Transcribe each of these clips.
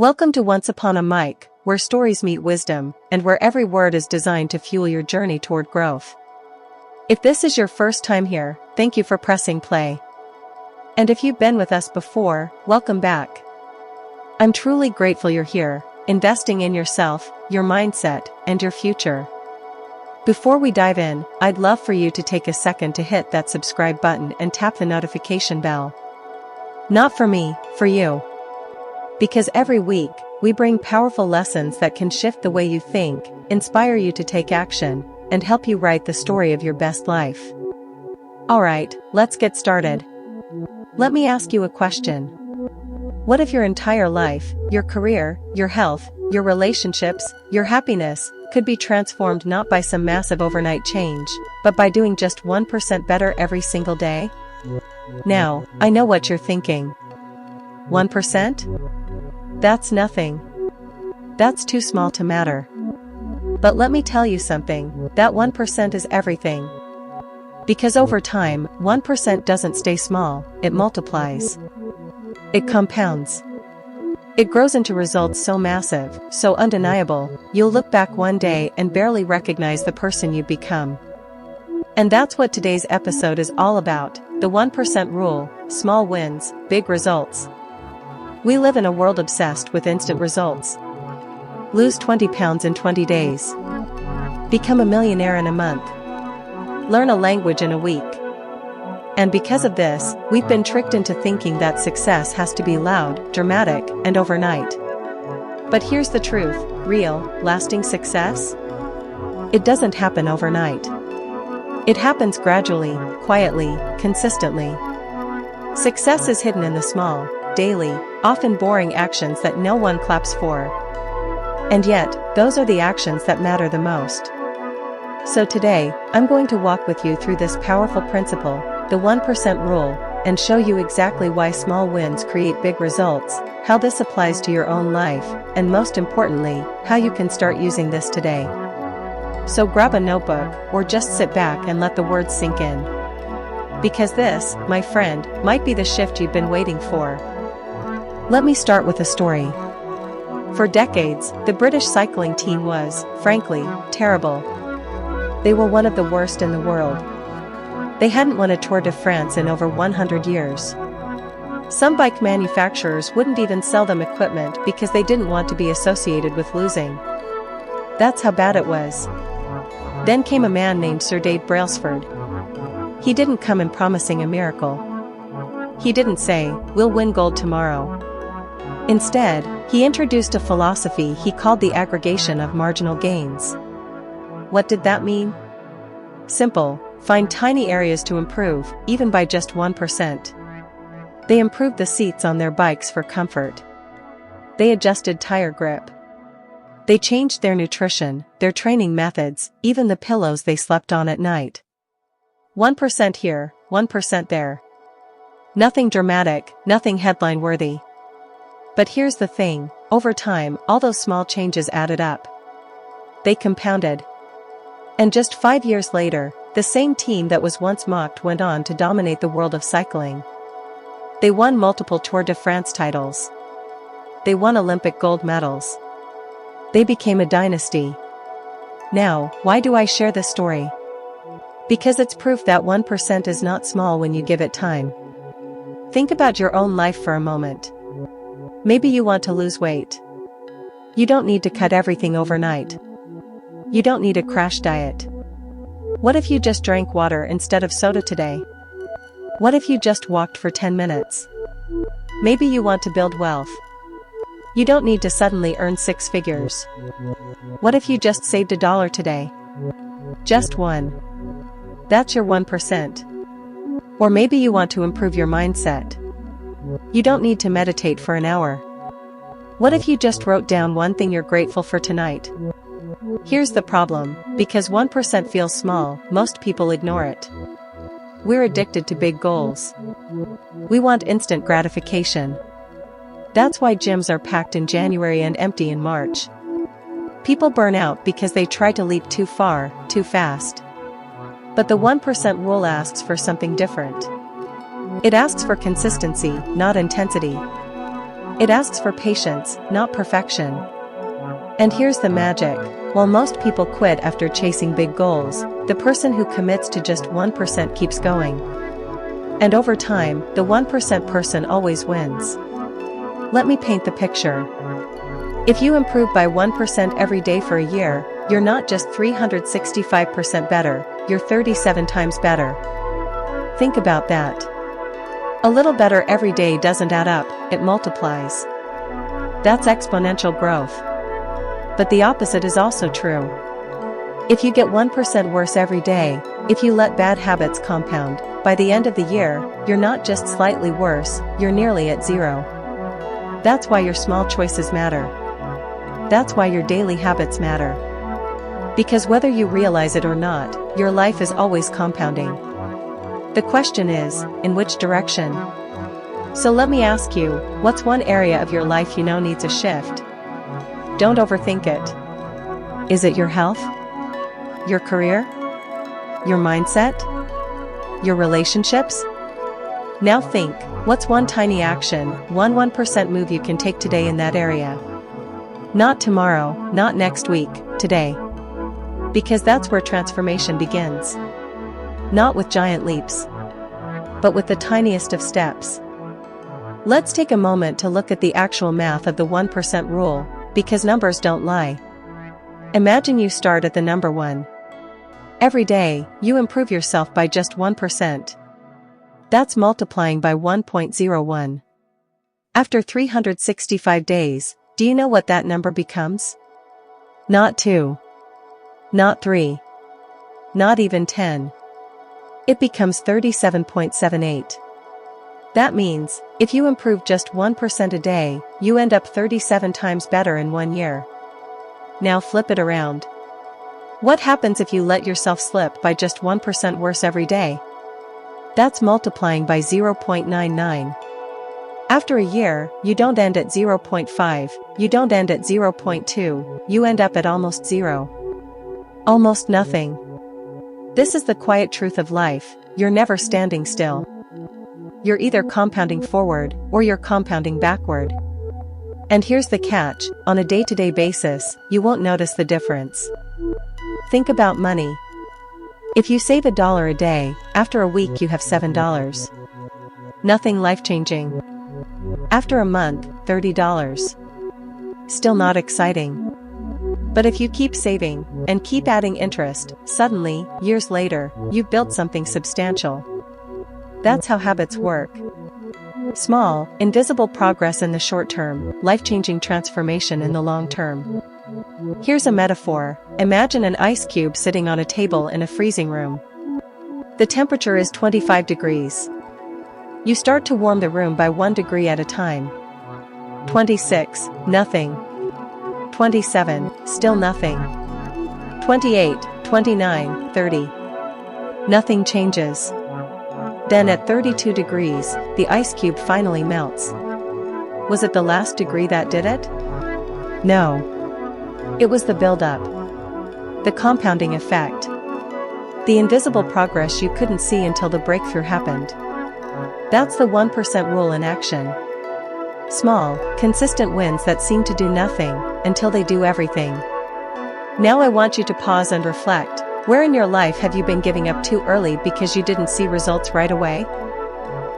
Welcome to Once Upon a Mic, where stories meet wisdom, and where every word is designed to fuel your journey toward growth. If this is your first time here, thank you for pressing play. And if you've been with us before, welcome back. I'm truly grateful you're here, investing in yourself, your mindset, and your future. Before we dive in, I'd love for you to take a second to hit that subscribe button and tap the notification bell. Not for me, for you. Because every week, we bring powerful lessons that can shift the way you think, inspire you to take action, and help you write the story of your best life. Alright, let's get started. Let me ask you a question. What if your entire life, your career, your health, your relationships, your happiness, could be transformed not by some massive overnight change, but by doing just 1% better every single day? Now, I know what you're thinking. 1%? That's nothing. That's too small to matter. But let me tell you something, that 1% is everything. Because over time, 1% doesn't stay small, it multiplies. It compounds. It grows into results so massive, so undeniable, you'll look back one day and barely recognize the person you've become. And that's what today's episode is all about, the 1% rule, small wins, big results. We live in a world obsessed with instant results. Lose 20 pounds in 20 days. Become a millionaire in a month. Learn a language in a week. And because of this, we've been tricked into thinking that success has to be loud, dramatic, and overnight. But here's the truth, real, lasting success? It doesn't happen overnight. It happens gradually, quietly, consistently. Success is hidden in the small, daily, often boring actions that no one claps for. And yet, those are the actions that matter the most. So today, I'm going to walk with you through this powerful principle, the 1% rule, and show you exactly why small wins create big results, how this applies to your own life, and most importantly, how you can start using this today. So grab a notebook, or just sit back and let the words sink in. Because this, my friend, might be the shift you've been waiting for. Let me start with a story. For decades, the British cycling team was, frankly, terrible. They were one of the worst in the world. They hadn't won a Tour de France in over 100 years. Some bike manufacturers wouldn't even sell them equipment because they didn't want to be associated with losing. That's how bad it was. Then came a man named Sir Dave Brailsford. He didn't come in promising a miracle. He didn't say, "We'll win gold tomorrow." Instead, he introduced a philosophy he called the aggregation of marginal gains. What did that mean? Simple. Find tiny areas to improve, even by just 1%. They improved the seats on their bikes for comfort. They adjusted tire grip. They changed their nutrition, their training methods, even the pillows they slept on at night. 1% here, 1% there. Nothing dramatic, nothing headline-worthy. But here's the thing, over time, all those small changes added up. They compounded. And just 5 years later, the same team that was once mocked went on to dominate the world of cycling. They won multiple Tour de France titles. They won Olympic gold medals. They became a dynasty. Now, why do I share this story? Because it's proof that 1% is not small when you give it time. Think about your own life for a moment. Maybe you want to lose weight. You don't need to cut everything overnight. You don't need a crash diet. What if you just drank water instead of soda today? What if you just walked for 10 minutes? Maybe you want to build wealth. You don't need to suddenly earn 6 figures. What if you just saved $1 today? Just one. That's your 1%. Or maybe you want to improve your mindset. You don't need to meditate for an hour. What if you just wrote down one thing you're grateful for tonight? Here's the problem, because 1% feels small, most people ignore it. We're addicted to big goals. We want instant gratification. That's why gyms are packed in January and empty in March. People burn out because they try to leap too far, too fast. But the 1% rule asks for something different. It asks for consistency, not intensity. It asks for patience, not perfection. And here's the magic. While most people quit after chasing big goals, the person who commits to just 1% keeps going. And over time, the 1% person always wins. Let me paint the picture. If you improve by 1% every day for a year, you're not just 365% better, you're 37 times better. Think about that. A little better every day doesn't add up, it multiplies. That's exponential growth. But the opposite is also true. If you get 1% worse every day, if you let bad habits compound, by the end of the year, you're not just slightly worse, you're nearly at zero. That's why your small choices matter. That's why your daily habits matter. Because whether you realize it or not, your life is always compounding. The question is, in which direction? So let me ask you, what's one area of your life you know needs a shift? Don't overthink it. Is it your health? Your career? Your mindset? Your relationships? Now think, what's one tiny action, 1% move you can take today in that area? Not tomorrow, not next week, today. Because that's where transformation begins. Not with giant leaps, but with the tiniest of steps. Let's take a moment to look at the actual math of the 1% rule, because numbers don't lie. Imagine you start at the number 1. Every day, you improve yourself by just 1%. That's multiplying by 1.01. After 365 days, do you know what that number becomes? Not 2. Not 3. Not even 10. It becomes 37.78. That means, if you improve just 1% a day, you end up 37 times better in 1 year. Now flip it around. What happens if you let yourself slip by just 1% worse every day? That's multiplying by 0.99. After a year, you don't end at 0.5, you don't end at 0.2, you end up at almost zero. Almost nothing. This is the quiet truth of life, you're never standing still. You're either compounding forward, or you're compounding backward. And here's the catch, on a day-to-day basis, you won't notice the difference. Think about money. If you save $1 a day, after a week you have $7. Nothing life-changing. After a month, $30. Still not exciting. But if you keep saving, and keep adding interest, suddenly, years later, you've built something substantial. That's how habits work. Small, invisible progress in the short term, life-changing transformation in the long term. Here's a metaphor. Imagine an ice cube sitting on a table in a freezing room. The temperature is 25 degrees. You start to warm the room by 1 degree at a time. 26, nothing. 27, still nothing. 28, 29, 30. Nothing changes. Then at 32 degrees, the ice cube finally melts. Was it the last degree that did it? No. It was the build-up. The compounding effect. The invisible progress you couldn't see until the breakthrough happened. That's the 1% rule in action. Small, consistent wins that seem to do nothing, until they do everything. Now I want you to pause and reflect. Where in your life have you been giving up too early because you didn't see results right away?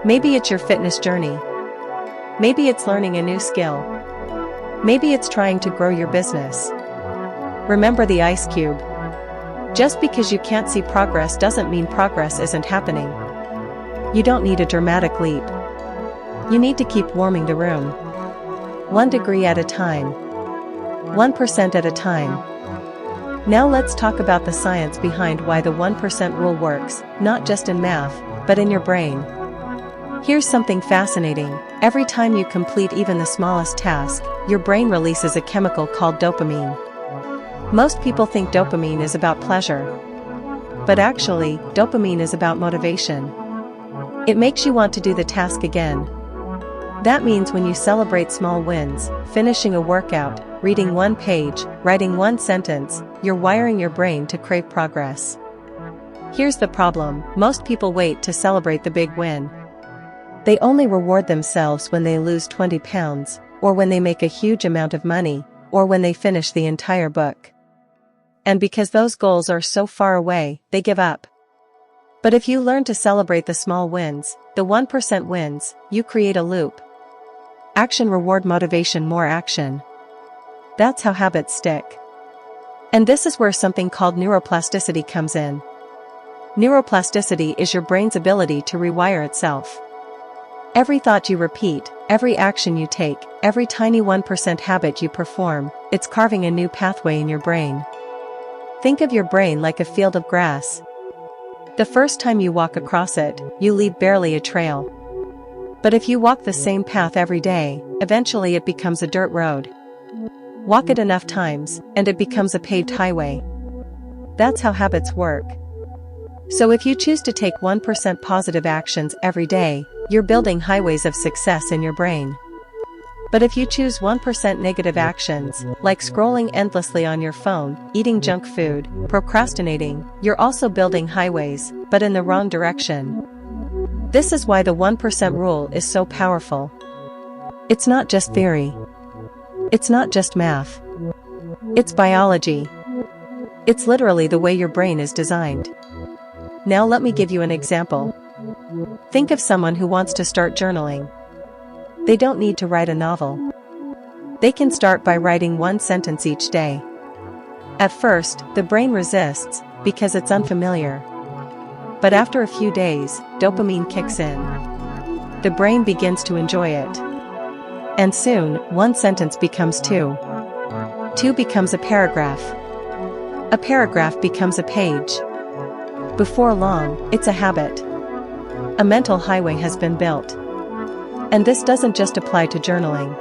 Maybe it's your fitness journey. Maybe it's learning a new skill. Maybe it's trying to grow your business. Remember the ice cube. Just because you can't see progress doesn't mean progress isn't happening. You don't need a dramatic leap. You need to keep warming the room. 1 degree at a time. 1% at a time. Now let's talk about the science behind why the 1% rule works, not just in math, but in your brain. Here's something fascinating. Every time you complete even the smallest task, your brain releases a chemical called dopamine. Most people think dopamine is about pleasure. But actually, dopamine is about motivation. It makes you want to do the task again. That means when you celebrate small wins, finishing a workout, reading 1 page, writing 1 sentence, you're wiring your brain to crave progress. Here's the problem, most people wait to celebrate the big win. They only reward themselves when they lose 20 pounds, or when they make a huge amount of money, or when they finish the entire book. And because those goals are so far away, they give up. But if you learn to celebrate the small wins, the 1% wins, you create a loop. Action, reward, motivation, more action. That's how habits stick. And this is where something called neuroplasticity comes in. Neuroplasticity is your brain's ability to rewire itself. Every thought you repeat, every action you take, every tiny 1% habit you perform, it's carving a new pathway in your brain. Think of your brain like a field of grass. The first time you walk across it, you leave barely a trail. But if you walk the same path every day, eventually it becomes a dirt road. Walk it enough times, and it becomes a paved highway. That's how habits work. So if you choose to take 1% positive actions every day, you're building highways of success in your brain. But if you choose 1% negative actions, like scrolling endlessly on your phone, eating junk food, procrastinating, you're also building highways, but in the wrong direction. This is why the 1% rule is so powerful. It's not just theory. It's not just math. It's biology. It's literally the way your brain is designed. Now let me give you an example. Think of someone who wants to start journaling. They don't need to write a novel. They can start by writing one sentence each day. At first, the brain resists, because it's unfamiliar. But after a few days, dopamine kicks in. The brain begins to enjoy it. And soon, one sentence becomes two. Two becomes a paragraph. A paragraph becomes a page. Before long, it's a habit. A mental highway has been built. And this doesn't just apply to journaling.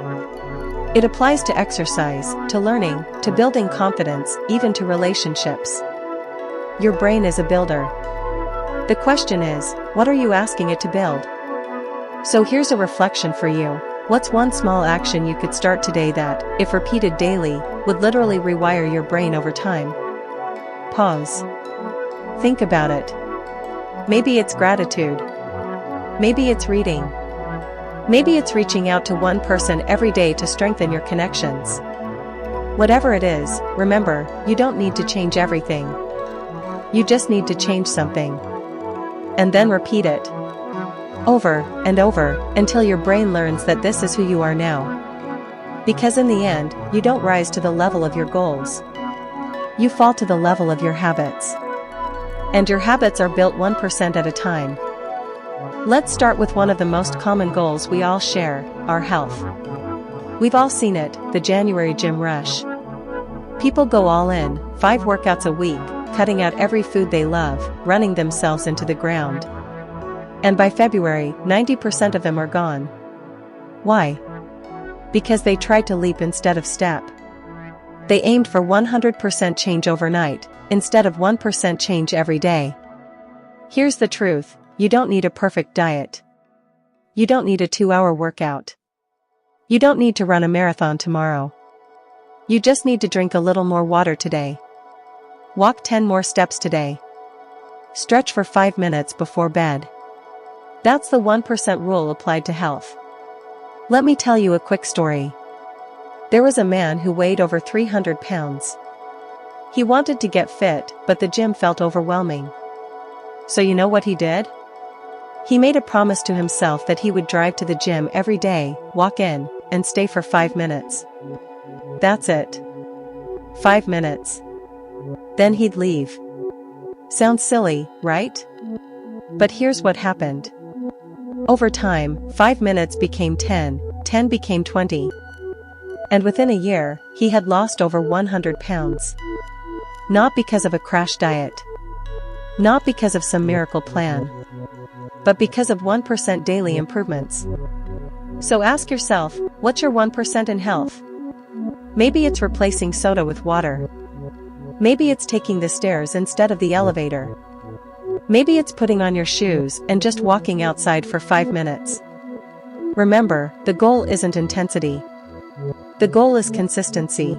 It applies to exercise, to learning, to building confidence, even to relationships. Your brain is a builder. The question is, what are you asking it to build? So here's a reflection for you. What's one small action you could start today that, if repeated daily, would literally rewire your brain over time? Pause. Think about it. Maybe it's gratitude. Maybe it's reading. Maybe it's reaching out to one person every day to strengthen your connections. Whatever it is, remember, you don't need to change everything. You just need to change something. And then repeat it. Over and over, until your brain learns that this is who you are now. Because in the end, you don't rise to the level of your goals. You fall to the level of your habits. And your habits are built 1% at a time. Let's start with one of the most common goals we all share, our health. We've all seen it, the January gym rush. People go all in, 5 workouts a week, cutting out every food they love, running themselves into the ground. And by February, 90% of them are gone. Why? Because they tried to leap instead of step. They aimed for 100% change overnight, instead of 1% change every day. Here's the truth, you don't need a perfect diet. You don't need a 2-hour workout. You don't need to run a marathon tomorrow. You just need to drink a little more water today. Walk 10 more steps today. Stretch for 5 minutes before bed. That's the 1% rule applied to health. Let me tell you a quick story. There was a man who weighed over 300 pounds. He wanted to get fit, but the gym felt overwhelming. So you know what he did? He made a promise to himself that he would drive to the gym every day, walk in, and stay for 5 minutes. That's it. 5 minutes. Then he'd leave. Sounds silly, right? But here's what happened. Over time, 5 minutes became 10, 10 became 20. And within a year, he had lost over 100 pounds. Not because of a crash diet. Not because of some miracle plan. But because of 1% daily improvements. So ask yourself, what's your 1% in health? Maybe it's replacing soda with water. Maybe it's taking the stairs instead of the elevator. Maybe it's putting on your shoes and just walking outside for 5 minutes. Remember, the goal isn't intensity. The goal is consistency.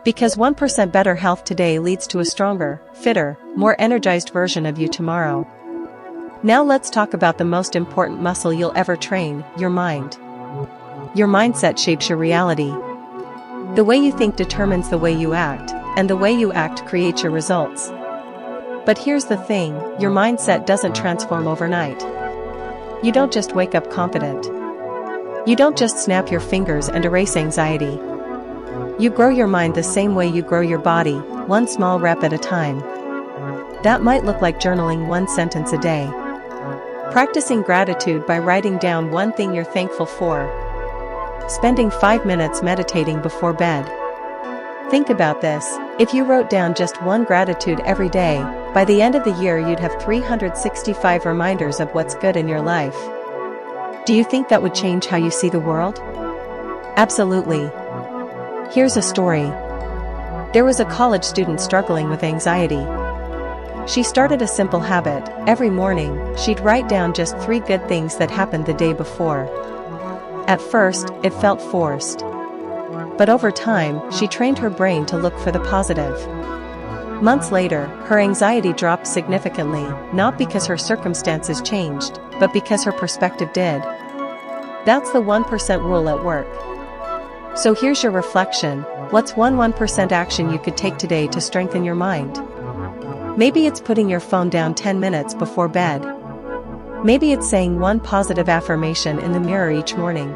Because 1% better health today leads to a stronger, fitter, more energized version of you tomorrow. Now let's talk about the most important muscle you'll ever train, your mind. Your mindset shapes your reality. The way you think determines the way you act, and the way you act creates your results. But here's the thing, your mindset doesn't transform overnight. You don't just wake up confident. You don't just snap your fingers and erase anxiety. You grow your mind the same way you grow your body, one small rep at a time. That might look like journaling one sentence a day. Practicing gratitude by writing down one thing you're thankful for. Spending 5 minutes meditating before bed. Think about this, if you wrote down just one gratitude every day, by the end of the year you'd have 365 reminders of what's good in your life. Do you think that would change how you see the world? Absolutely. Here's a story. There was a college student struggling with anxiety. She started a simple habit. Every morning, she'd write down just 3 good things that happened the day before. At first, it felt forced. But over time, she trained her brain to look for the positive. Months later, her anxiety dropped significantly, not because her circumstances changed, but because her perspective did. That's the 1% rule at work. So here's your reflection. What's one 1% action you could take today to strengthen your mind? Maybe it's putting your phone down 10 minutes before bed. Maybe it's saying one positive affirmation in the mirror each morning.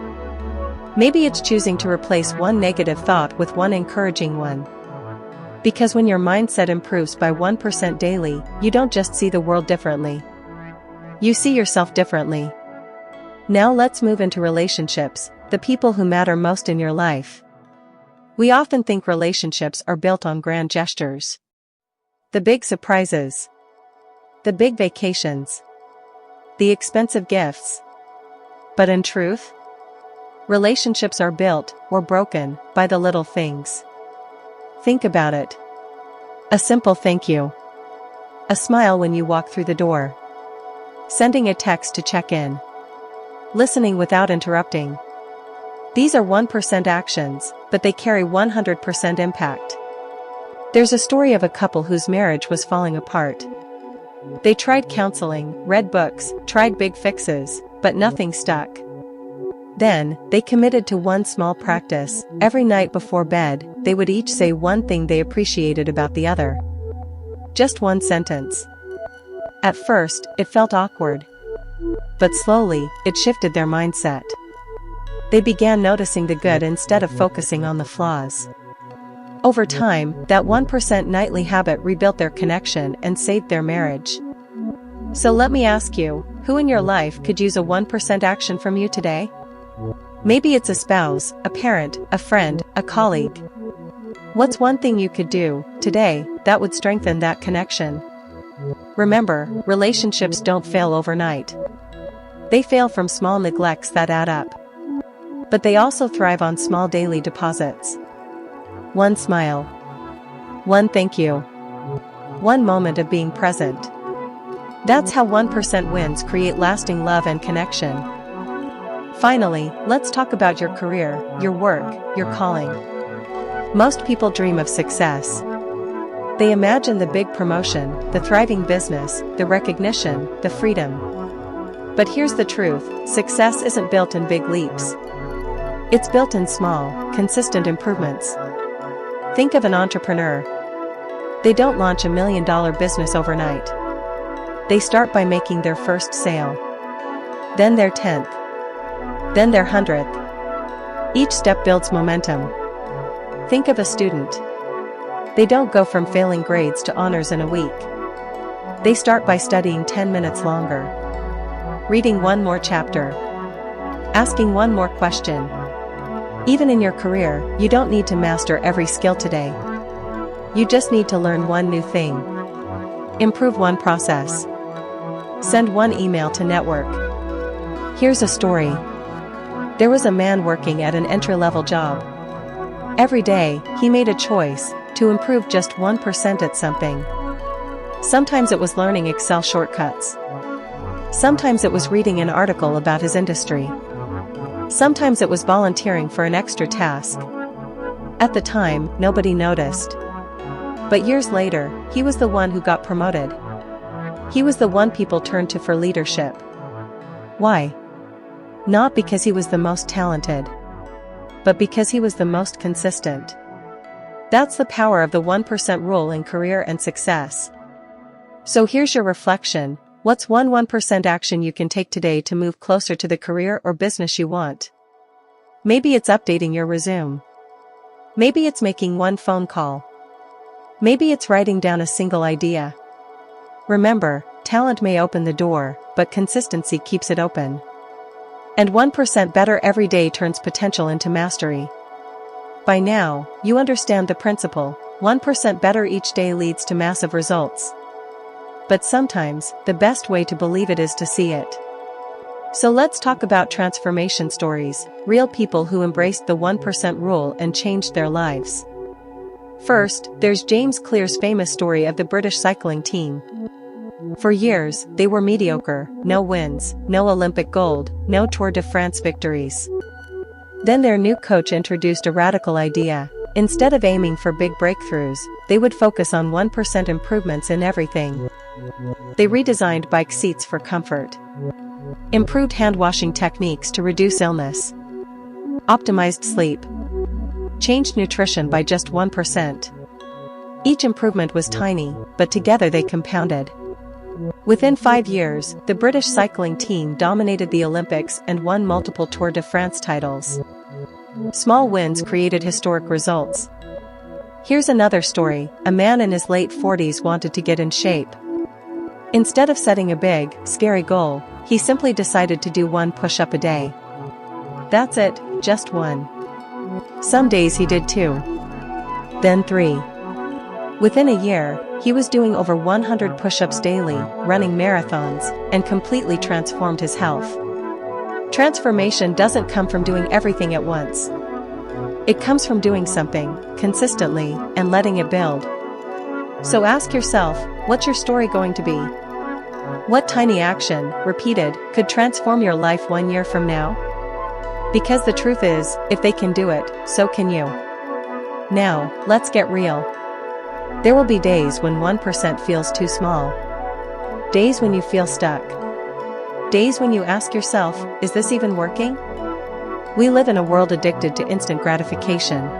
Maybe it's choosing to replace one negative thought with one encouraging one. Because when your mindset improves by 1% daily, you don't just see the world differently. You see yourself differently. Now let's move into relationships, the people who matter most in your life. We often think relationships are built on grand gestures. The big surprises. The big vacations. The expensive gifts. But in truth, relationships are built, or broken, by the little things. Think about it. A simple thank you. A smile when you walk through the door. Sending a text to check in. Listening without interrupting. These are 1% actions, but they carry 100% impact. There's a story of a couple whose marriage was falling apart. They tried counseling, read books, tried big fixes, but nothing stuck. Then, they committed to one small practice. Every night before bed, they would each say one thing they appreciated about the other. Just one sentence. At first, it felt awkward. But slowly, it shifted their mindset. They began noticing the good instead of focusing on the flaws. Over time, that 1% nightly habit rebuilt their connection and saved their marriage. So let me ask you, who in your life could use a 1% action from you today? Maybe it's a spouse, a parent, a friend, a colleague. What's one thing you could do, today, that would strengthen that connection? Remember, relationships don't fail overnight. They fail from small neglects that add up. But they also thrive on small daily deposits. One smile. One thank you. One moment of being present. That's how 1% wins create lasting love and connection. Finally, let's talk about your career, your work, your calling. Most people dream of success. They imagine the big promotion, the thriving business, the recognition, the freedom. But here's the truth, success isn't built in big leaps. It's built in small, consistent improvements. Think of an entrepreneur. They don't launch $1 million business overnight. They start by making their first sale. Then their 10th. Then their 100th. Each step builds momentum. Think of a student. They don't go from failing grades to honors in a week. They start by studying 10 minutes longer. Reading one more chapter. Asking one more question. Even in your career, you don't need to master every skill today. You just need to learn one new thing. Improve one process. Send one email to network. Here's a story. There was a man working at an entry-level job. Every day, he made a choice to improve just 1% at something. Sometimes it was learning Excel shortcuts. Sometimes it was reading an article about his industry. Sometimes it was volunteering for an extra task. At the time, nobody noticed. But years later, he was the one who got promoted. He was the one people turned to for leadership. Why? Not because he was the most talented, but because he was the most consistent. That's the power of the 1% rule in career and success. So here's your reflection. What's one 1% action you can take today to move closer to the career or business you want? Maybe it's updating your resume. Maybe it's making one phone call. Maybe it's writing down a single idea. Remember, talent may open the door, but consistency keeps it open. And 1% better every day turns potential into mastery. By now, you understand the principle. 1% better each day leads to massive results. But sometimes, the best way to believe it is to see it. So let's talk about transformation stories, real people who embraced the 1% rule and changed their lives. First, there's James Clear's famous story of the British cycling team. For years, they were mediocre, no wins, no Olympic gold, no Tour de France victories. Then their new coach introduced a radical idea. Instead of aiming for big breakthroughs, they would focus on 1% improvements in everything. They redesigned bike seats for comfort, improved hand-washing techniques to reduce illness, optimized sleep, changed nutrition by just 1%. Each improvement was tiny, but together they compounded. Within 5 years, the British cycling team dominated the Olympics and won multiple Tour de France titles. Small wins created historic results. Here's another story. A man in his late 40s wanted to get in shape. Instead of setting a big, scary goal, he simply decided to do one push-up a day. That's it, just one. Some days he did 2. Then 3. Within a year, he was doing over 100 push-ups daily, running marathons, and completely transformed his health. Transformation doesn't come from doing everything at once. It comes from doing something, consistently, and letting it build. So ask yourself, what's your story going to be? What tiny action, repeated, could transform your life 1 year from now? Because the truth is, if they can do it, so can you. Now, let's get real. There will be days when 1% feels too small. Days when you feel stuck. Days when you ask yourself, is this even working? We live in a world addicted to instant gratification.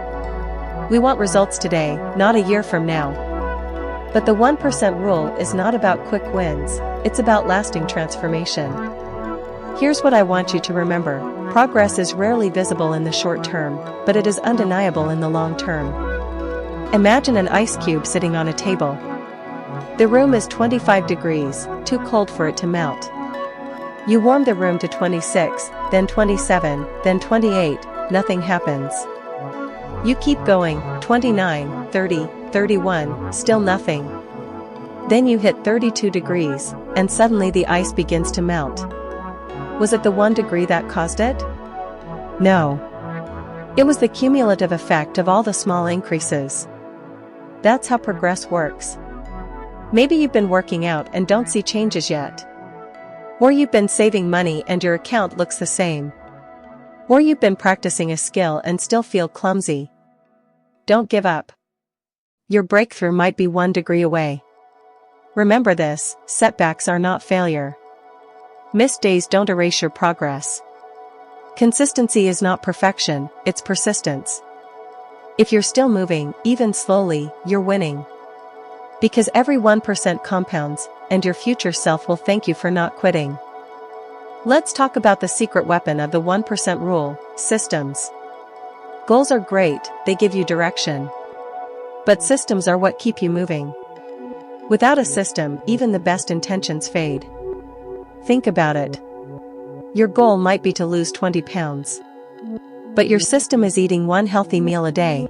We want results today, not a year from now. But the 1% rule is not about quick wins, it's about lasting transformation. Here's what I want you to remember. Progress is rarely visible in the short term, but it is undeniable in the long term. Imagine an ice cube sitting on a table. The room is 25 degrees, too cold for it to melt. You warm the room to 26, then 27, then 28, nothing happens. You keep going, 29, 30, 31, still nothing. Then you hit 32 degrees, and suddenly the ice begins to melt. Was it the 1 degree that caused it? No. It was the cumulative effect of all the small increases. That's how progress works. Maybe you've been working out and don't see changes yet. Or you've been saving money and your account looks the same. Or you've been practicing a skill and still feel clumsy. Don't give up. Your breakthrough might be 1 degree away. Remember this, setbacks are not failure. Missed days don't erase your progress. Consistency is not perfection, it's persistence. If you're still moving, even slowly, you're winning. Because every 1% compounds, and your future self will thank you for not quitting. Let's talk about the secret weapon of the 1% rule, systems. Goals are great, they give you direction. But systems are what keep you moving. Without a system, even the best intentions fade. Think about it. Your goal might be to lose 20 pounds. But your system is eating 1 healthy meal a day.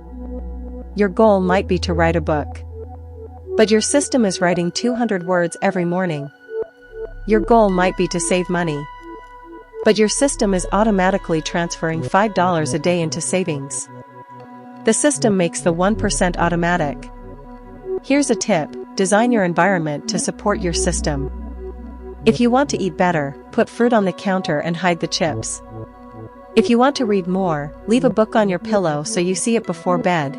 Your goal might be to write a book. But your system is writing 200 words every morning. Your goal might be to save money. But your system is automatically transferring $5 a day into savings. The system makes the 1% automatic. Here's a tip, design your environment to support your system. If you want to eat better, put fruit on the counter and hide the chips. If you want to read more, leave a book on your pillow so you see it before bed.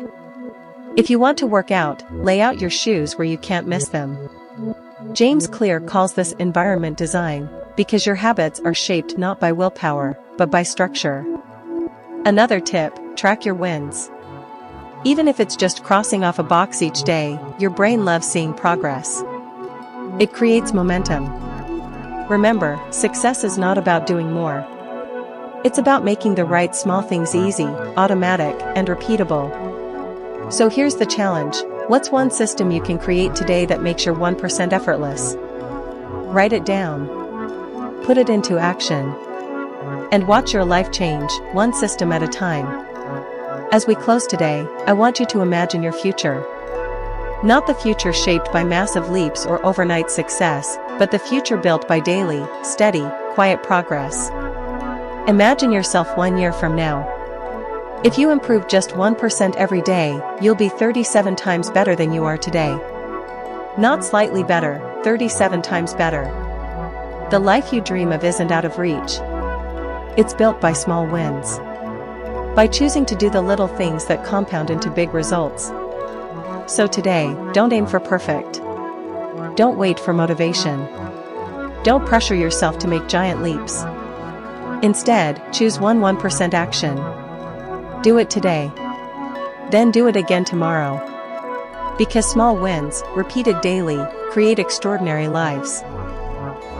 If you want to work out, lay out your shoes where you can't miss them. James Clear calls this environment design, because your habits are shaped not by willpower, but by structure. Another tip, track your wins. Even if it's just crossing off a box each day, your brain loves seeing progress. It creates momentum. Remember, success is not about doing more. It's about making the right small things easy, automatic, and repeatable. So here's the challenge. What's one system you can create today that makes your 1% effortless? Write it down. Put it into action. And watch your life change, one system at a time. As we close today, I want you to imagine your future. Not the future shaped by massive leaps or overnight success, but the future built by daily, steady, quiet progress. Imagine yourself 1 year from now. If you improve just 1% every day, you'll be 37 times better than you are today. Not slightly better, 37 times better. The life you dream of isn't out of reach. It's built by small wins. By choosing to do the little things that compound into big results. So today, don't aim for perfect. Don't wait for motivation. Don't pressure yourself to make giant leaps. Instead, choose 1% action. Do it today. Then do it again tomorrow. Because small wins, repeated daily, create extraordinary lives.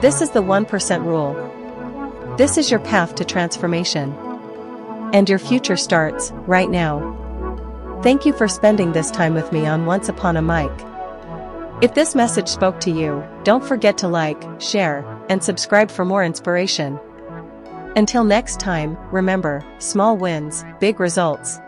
This is the 1% rule. This is your path to transformation. And your future starts right now. Thank you for spending this time with me on Once Upon a Mic. If this message spoke to you, don't forget to like, share, and subscribe for more inspiration. Until next time, remember, small wins, big results.